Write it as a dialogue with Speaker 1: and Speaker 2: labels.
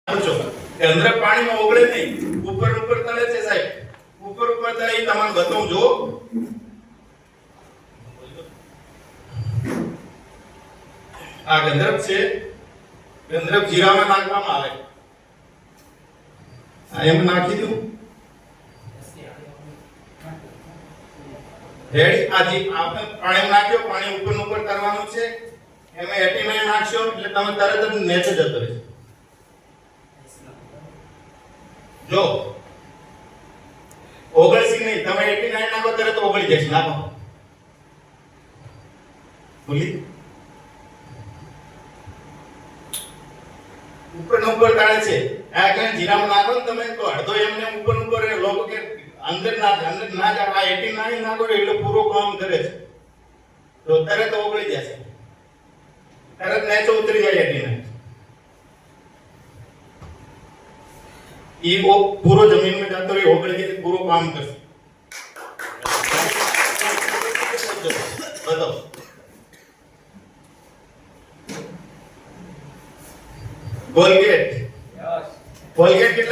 Speaker 1: પૂછો કે અંદર પાણીમાં ઓગળે નહીં, ઉપર ઉપર તળે છે સાહેબ, ઉપર ઉપર તળે એ તમને બતાવું જો. આ ગંધર્વ છે, ગંધર્વ જીરામાં નાખવામાં આવે. આ એમ નાખી દઉં રેડી. આ જે આપણે પાણી નાખ્યો, પાણી ઉપર ઉપર કરવાનું છે, એમાં 89 નાખશો એટલે તમે તરત જ નીચે જતો રહેશે. જો ઓગળસી નહીં, તમે 89 નાખો તરત ઓગળી જશે. નાખો ભૂલી ઉપર ને ઉપર કાઢે છે. આ કે જીરામાં નાખો ને તમે તો અડધો એમને ઉપર ઉપર લોકો કે અંદર ના જાય. આ 89 નાખો એટલે પૂરો કામ કરે છે, તો તરત ઓગળી જશે, તરત નીચે ઉતરી જાય 89. ये वो पूरा जमीन में जाता रहे ओगड़ के पूरा काम करते. बताओ कोलगेट, कोलगेट कितना